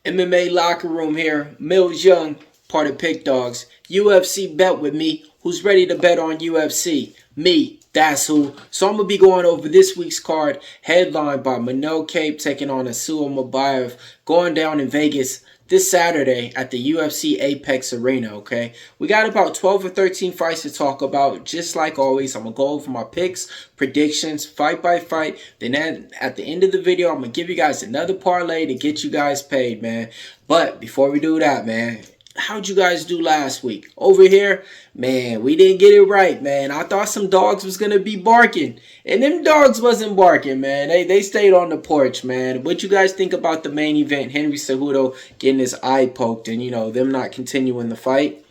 MMA locker room here. Millz Young, part of Pick Dawgz. UFC bet with me. Who's ready to bet on UFC? Me. That's who. So I'm going to be going over this week's card, headlined by Kape taking on Almabayev, going down in Vegas this Saturday at the UFC Apex Arena, okay? We got about 12 or 13 fights to talk about. Just like always, I'm going to go over my picks, predictions, fight by fight. Then at the end of the video, I'm going to give you guys another parlay to get you guys paid, man. But before we do that, man, how'd you guys do last week? Over here, man, we didn't get it right, man. I thought some dogs was going to be barking. And them dogs wasn't barking, man. They stayed on the porch, man. What you guys think about the main event? Henry Cejudo getting his eye poked and, you know, them not continuing the fight.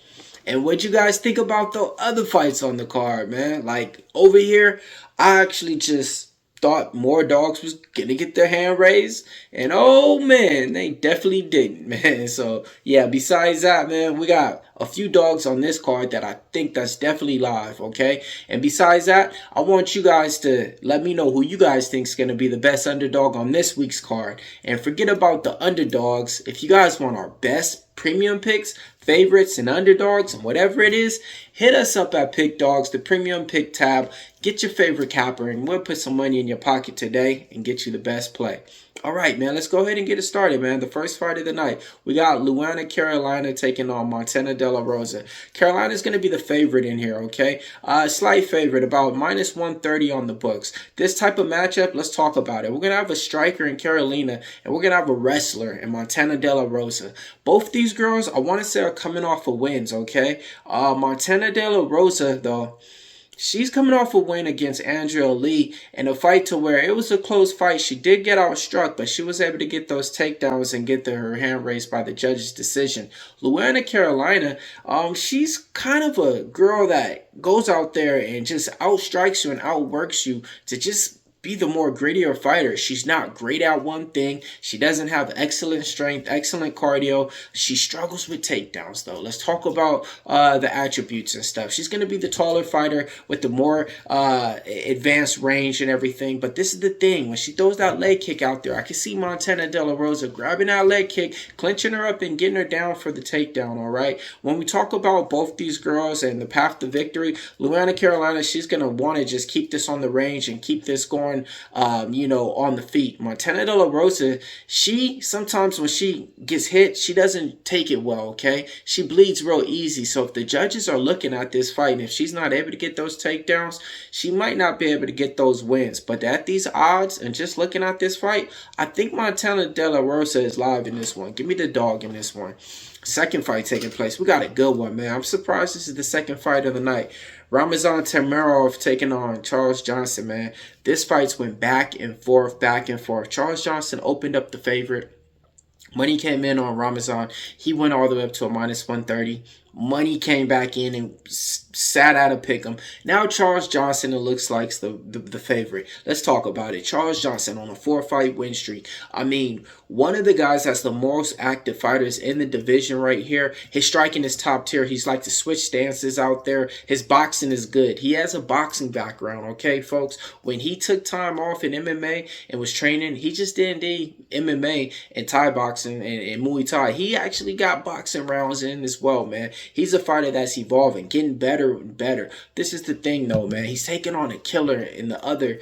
And what you guys think about the other fights on the card, man? Like, over here, I actually just thought more dogs was gonna get their hand raised, and oh man, they definitely didn't, man. So yeah, besides that, man, we got a few dogs on this card that I think that's definitely live, okay? And besides that, I want you guys to let me know who you guys think is gonna be the best underdog on this week's card. And forget about the underdogs. If you guys want our best premium picks, favorites, and underdogs, and whatever it is, hit us up at Pick Dawgz, the premium pick tab. Get your favorite capper, and we'll put some money in your pocket today and get you the best play. All right, man, let's go ahead and get it started, man. The first fight of the night, we got Louisiana, Carolina taking on Montana de la Rosa. Carolina's going to be the favorite in here, okay? Slight favorite, about minus 130 on the books. This type of matchup, let's talk about it. We're going to have a striker in Carolina, and we're going to have a wrestler in Montana de la Rosa. Both these girls, I want to say, are coming off of wins, okay? Montana de la Rosa, though, she's coming off a win against Andrea Lee in a fight to where it was a close fight. She did get outstruck, but she was able to get those takedowns and get her hand raised by the judge's decision. Louisiana, Carolina, she's kind of a girl that goes out there and just outstrikes you and outworks you to just be the more grittier fighter. She's not great at one thing. She doesn't have excellent strength, excellent cardio. She struggles with takedowns, though. Let's talk about the attributes and stuff. She's going to be the taller fighter with the more advanced range and everything. But this is the thing. When she throws that leg kick out there, I can see Montana de la Rosa grabbing that leg kick, clinching her up, and getting her down for the takedown, all right? When we talk about both these girls and the path to victory, Louisiana, Carolina, she's going to want to just keep this on the range and keep this going, you know, on the feet. Montana de la Rosa, she sometimes when she gets hit, she doesn't take it well, okay? She bleeds real easy. So if the judges are looking at this fight and if she's not able to get those takedowns, she might not be able to get those wins. But at these odds and just looking at this fight, I think Montana de la Rosa is live in this one. Give me the dog in this one. Second fight taking place. We got a good one, man. I'm surprised this is the second fight of the night. Ramos Temirov taking on Charles Johnson, man. This fight's went back and forth, back and forth. Charles Johnson opened up the favorite. Money came in on Ramazan. He went all the way up to a minus 130. Money came back in and sat out of pick'em. Now Charles Johnson, it looks like the favorite. Let's talk about it. Charles Johnson on a 4-fight win streak. I mean, one of the guys that's the most active fighters in the division right here. His striking is top tier. He's like to switch stances out there. His boxing is good. He has a boxing background, okay, folks? When he took time off in MMA and was training, he just didn't do MMA and Thai boxing and Muay Thai. He actually got boxing rounds in as well, man. He's a fighter that's evolving, getting better and better. This is the thing, though, man. He's taking on a killer in the other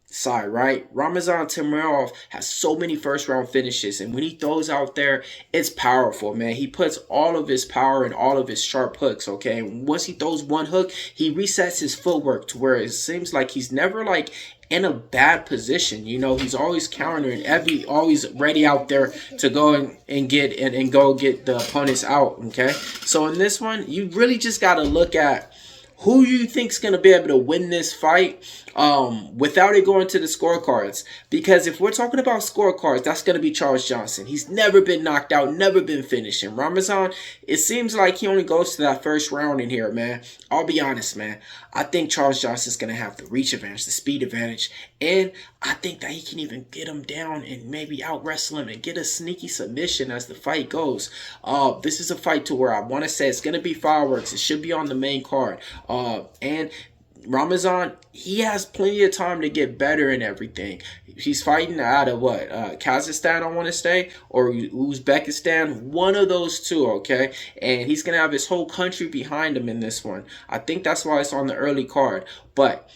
side, right? Ramazan Temirov has so many first-round finishes, and when he throws out there, it's powerful, man. He puts all of his power and all of his sharp hooks, okay? And once he throws one hook, he resets his footwork to where it seems like he's never, like, in a bad position. You know, he's always countering, always ready out there to go and get and go get the opponents out, okay? So in this one, you really just got to look at who you think's going to be able to win this fight without it going to the scorecards. Because if we're talking about scorecards, that's going to be Charles Johnson. He's never been knocked out, never been finishing. Ramazan, it seems like he only goes to that first round in here, man. I'll be honest, man. I think Charles Johnson's going to have the reach advantage, the speed advantage, and I think that he can even get him down and maybe out-wrestle him and get a sneaky submission as the fight goes. This is a fight to where I want to say it's going to be fireworks. It should be on the main card. And Ramazan, he has plenty of time to get better and everything. He's fighting out of what? Kazakhstan, I want to say, or Uzbekistan, one of those two, okay? And he's going to have his whole country behind him in this one. I think that's why it's on the early card. But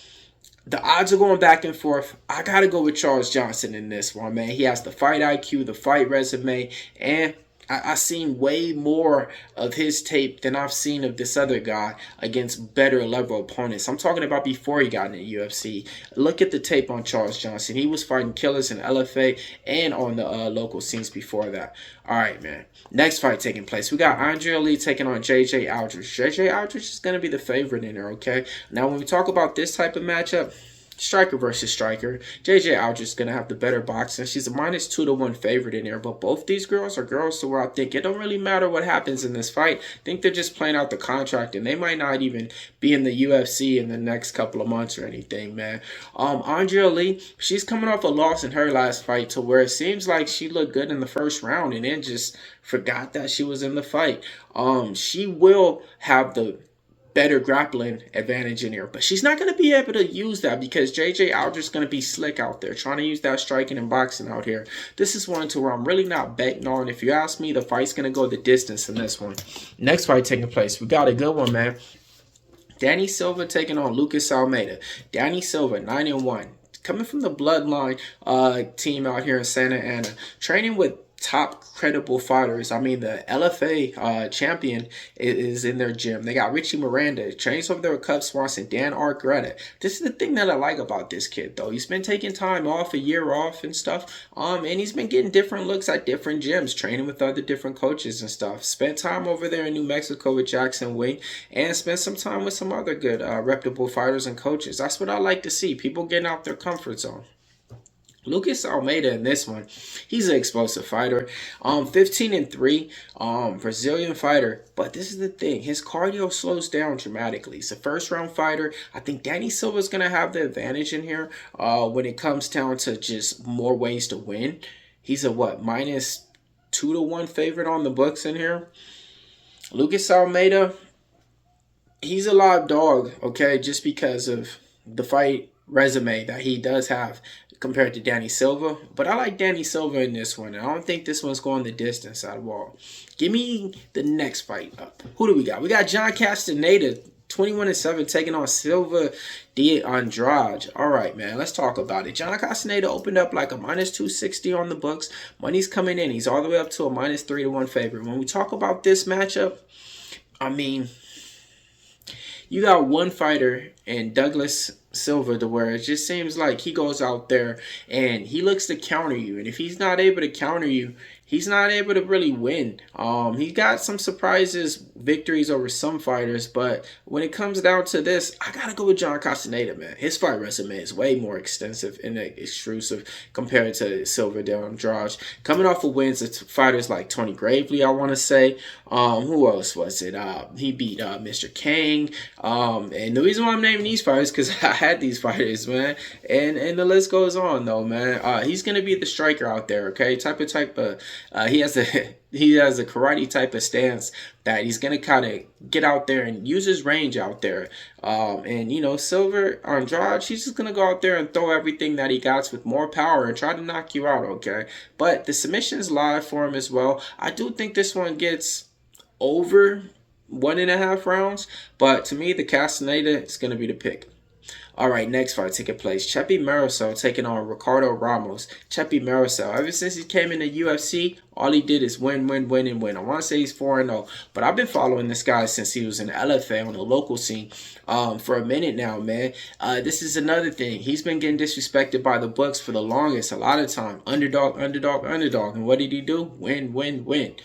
the odds are going back and forth. I got to go with Charles Johnson in this one, man. He has the fight IQ, the fight resume, and I've seen way more of his tape than I've seen of this other guy against better level opponents. I'm talking about before he got in the UFC. Look at the tape on Charles Johnson. He was fighting killers in LFA and on the local scenes before that. All right, man. Next fight taking place. We got Andrade taking on JJ Aldrich. JJ Aldrich is going to be the favorite in there, okay? Now, when we talk about this type of matchup, striker versus striker, JJ Aldrich is going to have the better boxing. She's a -2-1 favorite in there, but both these girls are girls to where I think it don't really matter what happens in this fight. I think they're just playing out the contract, and they might not even be in the UFC in the next couple of months or anything, man. Andrea Lee, she's coming off a loss in her last fight to where it seems like she looked good in the first round and then just forgot that she was in the fight. She will have the better grappling advantage in here, but she's not going to be able to use that because JJ Aldrich is going to be slick out there trying to use that striking and boxing out here. This is one to where I'm really not betting on. If you ask me, the fight's going to go the distance in this one. Next fight taking place, we got a good one, man. Danny Silva taking on Lucas Almeida. Danny Silva 9-1, coming from the Bloodline team out here in Santa Ana, training with top credible fighters. I mean, the LFA champion is in their gym. They got Richie Miranda, trains over there with Cub Swanson, Dan Arquette. This is the thing that I like about this kid, though. He's been taking time off, a year off and stuff, and he's been getting different looks at different gyms, training with other different coaches and stuff. Spent time over there in New Mexico with Jackson Wing, and spent some time with some other good reputable fighters and coaches. That's what I like to see, people getting out their comfort zone. Lucas Almeida in this one, he's an explosive fighter. 15-3, Brazilian fighter. But this is the thing, his cardio slows down dramatically. He's a first round fighter. I think Danny Silva is going to have the advantage in here when it comes down to just more ways to win. He's a -2-1 favorite on the books in here. Lucas Almeida, he's a live dog, okay, just because of the fight resume that he does have compared to Danny Silva. But I like Danny Silva in this one. I don't think this one's going the distance at all. Give me the next fight up. Who do we got? We got John Castaneda, 21-7, taking on Silva de Andrade. All right, man, let's talk about it. John Castaneda opened up like a -260 on the books. Money's coming in. He's all the way up to a -3-1 favorite. When we talk about this matchup, I mean, you got one fighter in Douglas Silva to where it just seems like he goes out there and he looks to counter you. And if he's not able to counter you, he's not able to really win. He got some surprises, victories over some fighters, but when it comes down to this, I gotta go with John Castaneda, man. His fight resume is way more extensive and extrusive compared to Silva de Andrade. Coming off of wins of fighters like Tony Gravely, I want to say. Who else was it? He beat Mr. King. And the reason why I'm naming these fighters because I had these fighters, man. And the list goes on, though, man. He's gonna be the striker out there, okay? He has a karate type of stance that he's gonna kind of get out there and use his range out there. And you know, Silva Andrade, she's just gonna go out there and throw everything that he got with more power and try to knock you out, okay? But the submission is live for him as well. I do think this one gets over 1.5 rounds, but to me, the Castaneda is gonna be the pick. All right, next fight taking place. Mariscal taking on Ricardo Ramos. Mariscal, ever since he came in the UFC, all he did is win, win, win, and win. I want to say he's 4-0, but I've been following this guy since he was in LFA on the local scene for a minute now, man. This is another thing. He's been getting disrespected by the books for the longest, a lot of time. Underdog, underdog, underdog. And what did he do? Win, win, win.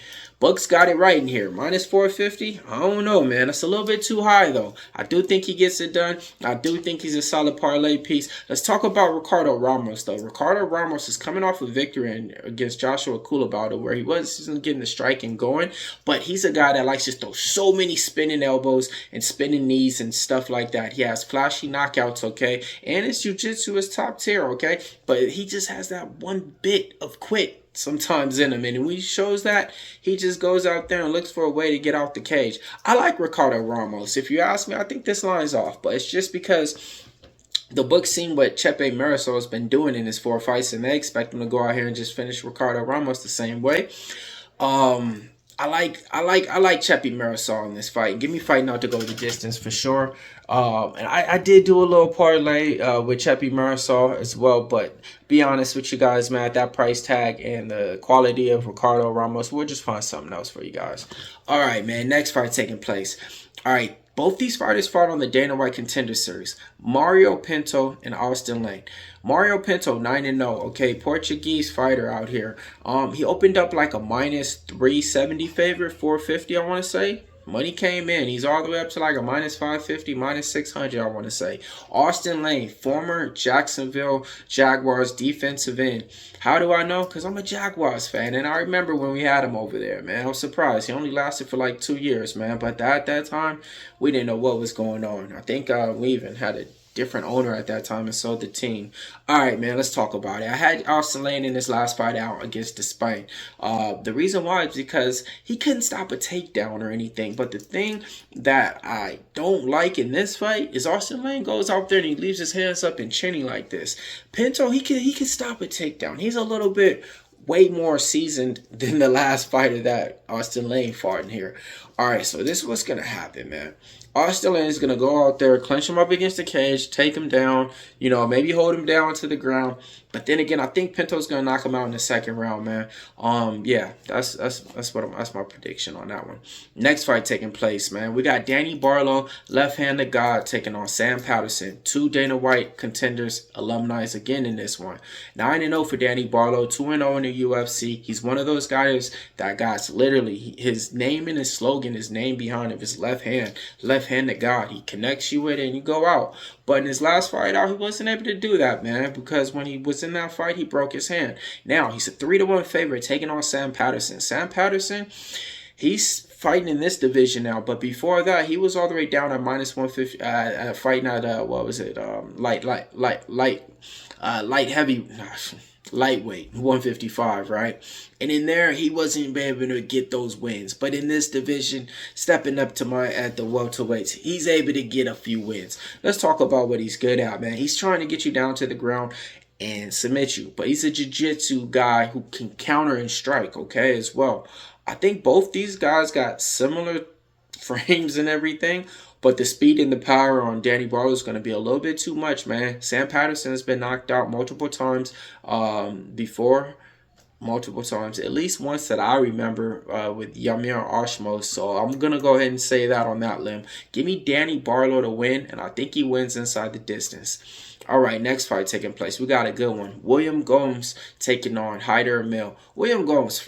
Bucks got it right in here. -450? I don't know, man. That's a little bit too high, though. I do think he gets it done. I do think he's a solid parlay piece. Let's talk about Ricardo Ramos, though. Ricardo Ramos is coming off a victory against Joshua Culibaudo, where he wasn't getting the striking going, but he's a guy that likes to throw so many spinning elbows and spinning knees and stuff like that. He has flashy knockouts, okay? And his jiu-jitsu is top tier, okay? But he just has that one bit of quit sometimes in him. And when he shows that, he just goes out there and looks for a way to get out the cage. I like Ricardo Ramos. If you ask me, I think this line's off. But it's just because the book seen what Chepe Mariscal has been doing in his 4 fights, and they expect him to go out here and just finish Ricardo Ramos the same way. I like Chepe Mariscal in this fight. Give me fighting out to go the distance for sure. And I did do a little parlay with Chepe Mariscal as well, but be honest with you guys, man, at that price tag and the quality of Ricardo Ramos, we'll just find something else for you guys. All right, man, next fight taking place. All right, both these fighters fought on the Dana White Contender Series. Mario Pinto and Austin Lane. Mario Pinto, 9-0, okay, Portuguese fighter out here. He opened up like a minus 370 favorite, 450, I want to say. Money came in. He's all the way up to like a minus 550, minus 600, I want to say. Austin Lane, former Jacksonville Jaguars defensive end. How do I know? Because I'm a Jaguars fan, and I remember when we had him over there, man. I was surprised. He only lasted for like 2 years, man. But at that time, we didn't know what was going on. I think we even had a different owner at that time, and so the team. All right, man, let's talk about it. I had Austin Lane in his last fight out against Despite. The reason why is because he couldn't stop a takedown or anything. But the thing that I don't like in this fight is Austin Lane goes out there and he leaves his hands up and chinny like this. Pinto, he can stop a takedown. He's a little bit way more seasoned than the last fighter that Austin Lane fought in here. All right, so this is what's going to happen, man. Austin Lane is going to go out there, clench him up against the cage, take him down, you know, maybe hold him down to the ground. But then again, I think Pinto's going to knock him out in the second round, man. Yeah, that's my prediction on that one. Next fight taking place, man. We got Danny Barlow, left-handed god, taking on Sam Patterson. 2 Dana White contenders, alumni again in this one. 9-0 for Danny Barlow, 2-0 in the UFC. He's one of those guys that got literally his name and his slogan, his name behind him, his left-handed god. He connects you with it and you go out. But in his last fight out, he wasn't able to do that, man, because when he was in that fight, he broke his hand. Now, he's a 3-1 favorite taking on Sam Patterson. Sam Patterson, he's fighting in this division now, but before that, he was all the way down at minus 150, fighting at, what was it, lightweight, 155, right? And in there, he wasn't able to get those wins. But in this division, stepping up to at the welterweights, he's able to get a few wins. Let's talk about what he's good at, man. He's trying to get you down to the ground and submit you. But he's a jiu-jitsu guy who can counter and strike, okay, as well. I think both these guys got similar frames and everything, but the speed and the power on Danny Barlow is going to be a little bit too much, man. Sam Patterson has been knocked out multiple times before. Multiple times. At least once that I remember with Yamir Ashmo. So I'm going to go ahead and say that on that limb. Give me Danny Barlow to win, and I think he wins inside the distance. All right, next fight taking place. We got a good one. William Gomes taking on Amil. William Gomes,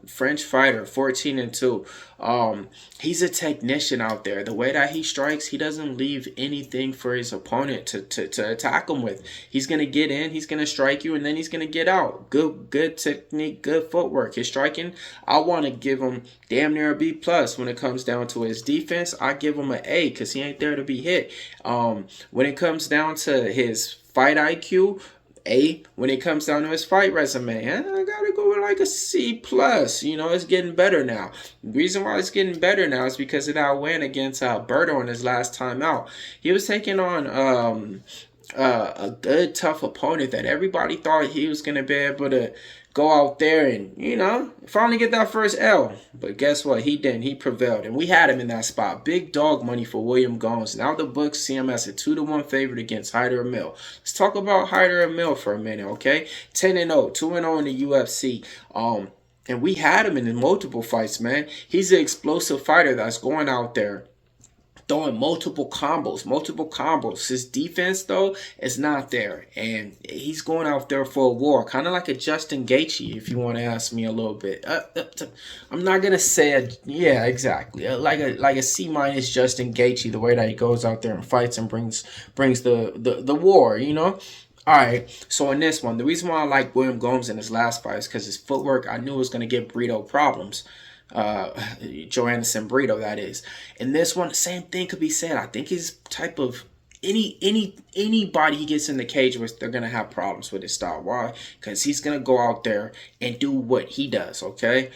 French fighter, 14-2. He's a technician out there. The way that he strikes, he doesn't leave anything for his opponent to attack him with. He's going to get in, he's going to strike you, and then he's going to get out. Good technique, good footwork. His striking, I want to give him damn near a B+. When it comes down to his defense, I give him an A because he ain't there to be hit. When it comes down to his fight IQ, A. When it comes down to his fight resume, I gotta go with like a C+. You know, it's getting better now. The reason why it's getting better now is because of that win against Berto in his last time out. He was taking on a good, tough opponent that everybody thought he was gonna be able to go out there and, you know, finally get that first L. But guess what? He didn't. He prevailed. And we had him in that spot. Big dog money for William Gomes. Now the books see him as a 2-1 favorite against Amil. Let's talk about Amil for a minute, okay? 10-0, 2-0 in the UFC. And we had him in multiple fights, man. He's an explosive fighter that's going out there throwing multiple combos. His defense, though, is not there. And he's going out there for a war. Kind of like a Justin Gaethje, if you want to ask me a little bit. I'm not going to say yeah, exactly. Like a C- Justin Gaethje, the way that he goes out there and fights and brings the war, you know? All right, so in this one, the reason why I like William Gomes in his last fight is because his footwork, I knew was going to give Brito problems. Joanderson Brito, that is. In this one, same thing could be said. I think his type of Anybody he gets in the cage with, they're gonna have problems with his style. Why? Because he's gonna go out there and do what he does. Okay.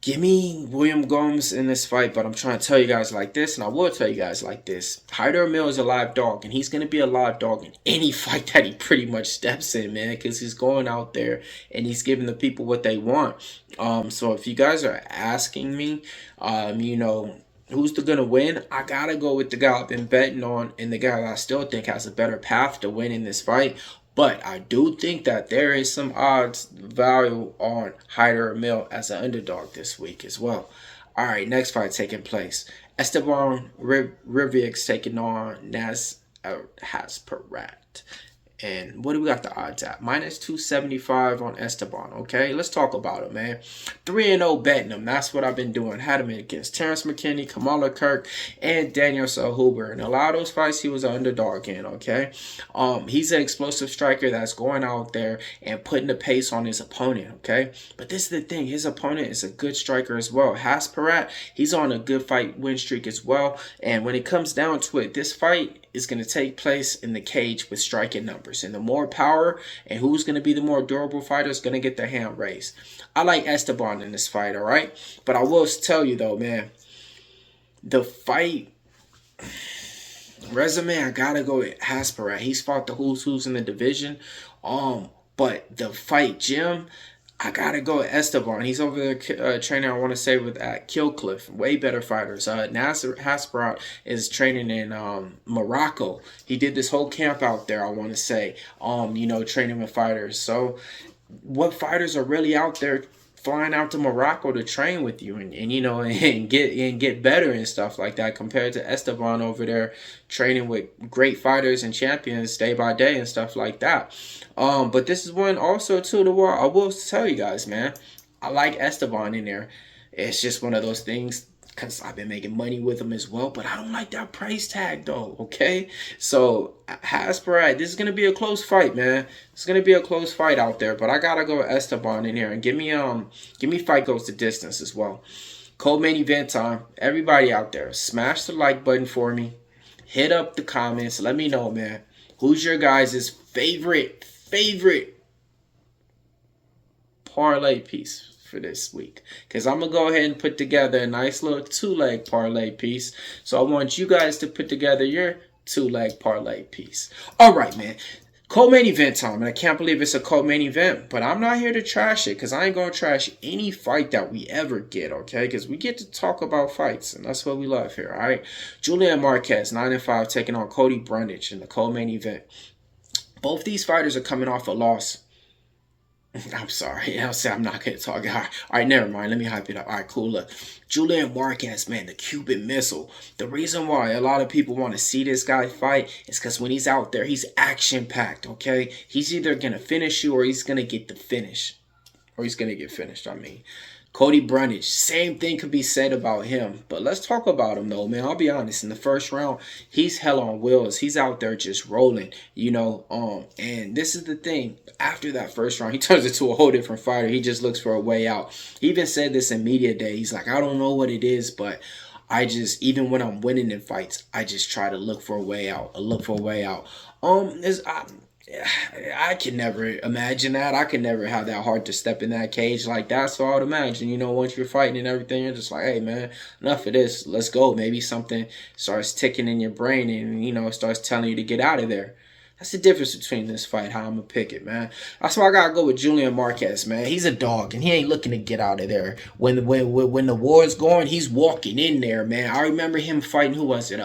Give me William Gomes in this fight, but I'm trying to tell you guys like this, and I will tell you guys like this. Amil is a live dog, and he's going to be a live dog in any fight that he pretty much steps in, man, because he's going out there and he's giving the people what they want. So if you guys are asking me, you know, who's gonna win? I gotta go with the guy I've been betting on, and the guy that I still think has a better path to win in this fight. But I do think that there is some odds value on Amil as an underdog this week as well. All right, next fight taking place. Esteban Ribovics taking on Haqparast. And what do we got the odds at? Minus 275 on Esteban, okay? Let's talk about him, man. 3-0 betting him. That's what I've been doing. Had him against Terrence McKinney, Kamala Kirk, and Daniel Huber. And a lot of those fights, he was an underdog in, okay? He's an explosive striker that's going out there and putting the pace on his opponent, okay? But this is the thing. His opponent is a good striker as well. Haqparast, he's on a good fight win streak as well. And when it comes down to it, this fight is going to take place in the cage with striking numbers. And the more power and who's going to be the more durable fighter is going to get their hand raised. I like Esteban in this fight, all right? But I will tell you, though, man, the fight resume, I got to go with Haqparast. He's fought the who's in the division. But the fight gym, I gotta go with Esteban. He's over there training, I want to say, with Killcliff. Way better fighters. Haqparast is training in Morocco. He did this whole camp out there, I want to say, you know, training with fighters. So what fighters are really out there flying out to Morocco to train with you and you know, and get better and stuff like that, compared to Esteban over there training with great fighters and champions day by day and stuff like that. But this is one also too to where I will tell you guys, man, I like Esteban in there. It's just one of those things, because I've been making money with him as well, but I don't like that price tag though, okay? So Haqparast, this is gonna be a close fight, man. It's gonna be a close fight out there, but I gotta go with Esteban in here, and give me fight goes the distance as well. Co-main event time. Everybody out there, smash the like button for me. Hit up the comments. Let me know, man. Who's your guys' favorite parlay piece for this week? Because I'm going to go ahead and put together a nice little 2-leg parlay piece. So I want you guys to put together your 2-leg parlay piece. All right, man. Co-main event time. And I can't believe it's a co-main event. But I'm not here to trash it, because I ain't going to trash any fight that we ever get, okay? Because we get to talk about fights, and that's what we love here, all right? Julian Marquez, 9-5, taking on Cody Brundage in the co-main event. Both these fighters are coming off a loss. I'm sorry. I'm not going to talk. All right, never mind. Let me hype it up. All right, cool. Look, Julian Marquez, man, the Cuban Missile. The reason why a lot of people want to see this guy fight is because when he's out there, he's action-packed, okay? He's either going to finish you or he's going to get the finish. Or he's going to get finished, I mean. Cody Brundage, same thing could be said about him. But let's talk about him, though, man. I'll be honest. In the first round, he's hell on wheels. He's out there just rolling, you know. And this is the thing. After that first round, he turns into a whole different fighter. He just looks for a way out. He even said this in media day. He's like, I don't know what it is, but I just, even when I'm winning in fights, I just try to look for a way out. I can never imagine that. I could never have that heart to step in that cage like that. So I would imagine, you know, once you're fighting and everything, you're just like, hey, man, enough of this. Let's go. Maybe something starts ticking in your brain and, you know, it starts telling you to get out of there. That's the difference between this fight, how I'm going to pick it, man. That's why I got to go with Julian Marquez, man. He's a dog, and he ain't looking to get out of there. When the war is going, he's walking in there, man. I remember him fighting, who was it?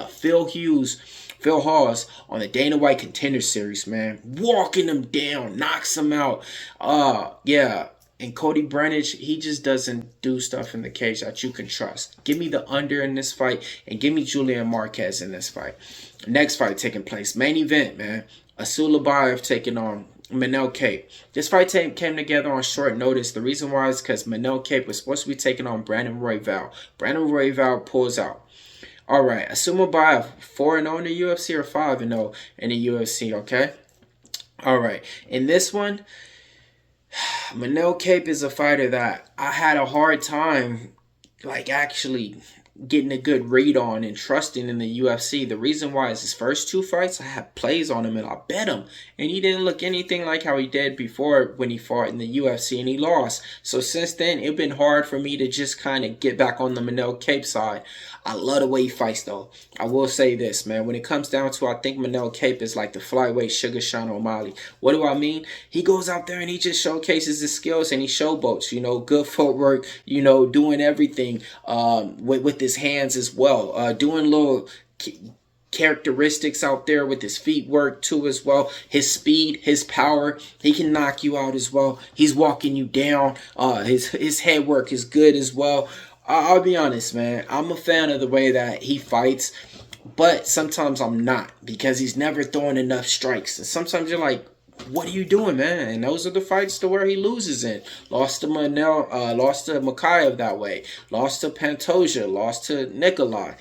Phil Hawes on the Dana White Contender Series, man. Walking him down, knocks him out. Yeah. And Cody Brundage, he just doesn't do stuff in the cage that you can trust. Give me the under in this fight, and give me Julian Marquez in this fight. Next fight taking place. Main event, man. Almabayev taking on Manel Kape. This fight came together on short notice. The reason why is because Manel Kape was supposed to be taking on Brandon Royval. Brandon Royval pulls out. All right, Almabayev, 4-0 in the UFC or 5-0 in the UFC, okay? All right, in this one, Manel Kape is a fighter that I had a hard time, like, actually getting a good read on and trusting in the UFC. The reason why is his first 2 fights, I had plays on him and I bet him. And he didn't look anything like how he did before when he fought in the UFC and he lost. So since then, it's been hard for me to just kind of get back on the Manel Kape side. I love the way he fights though. I will say this, man. When it comes down to, I think Manel Kape is like the flyweight Sugar Sean O'Malley. What do I mean? He goes out there and he just showcases his skills and he showboats, you know, good footwork, you know, doing everything with his hands as well. Doing little characteristics out there with his feet work too as well. His speed, his power, he can knock you out as well. He's walking you down. His head work is good as well. I'll be honest, man. I'm a fan of the way that he fights, but sometimes I'm not because he's never throwing enough strikes. And sometimes you're like, what are you doing, man? And those are the fights to where he loses in. Lost to lost to Makhachev that way. Lost to Pantoja. Lost to Nikolai.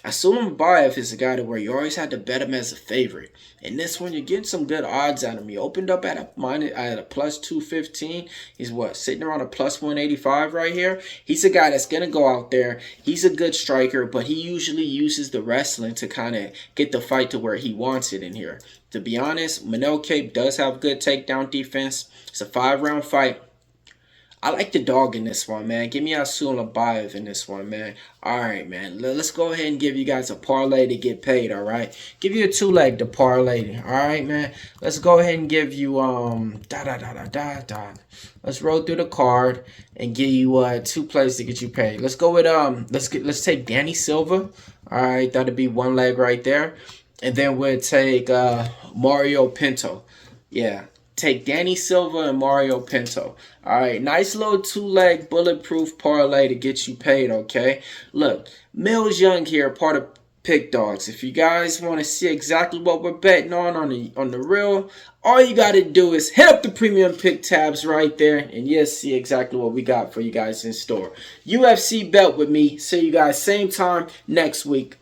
Almabayev is a guy to where you always had to bet him as a favorite. And this one, you're getting some good odds out of him. He opened up at a plus 215. He's what, sitting around a plus 185 right here. He's a guy that's going to go out there. He's a good striker, but he usually uses the wrestling to kind of get the fight to where he wants it in here. To be honest, Manel Kape does have good takedown defense. It's a 5-round fight. I like the dog in this one, man. Give me Almabayev in this one, man. All right, man. Let's go ahead and give you guys a parlay to get paid, all right? Give you a 2-leg to parlay, all right, man? Let's go ahead and give you, Let's roll through the card and give you 2 plays to get you paid. Let's go with, let's take Danny Silva. All right, that'll be 1 leg right there. And then we'll take Mario Pinto. Yeah. Take Danny Silva and Mario Pinto. All right, nice little 2-leg bulletproof parlay to get you paid, okay? Look, Millz Young here, part of Pick Dawgz. If you guys want to see exactly what we're betting on the real, all you got to do is hit up the premium pick tabs right there, and you'll see exactly what we got for you guys in store. UFC bet with me. See you guys same time next week.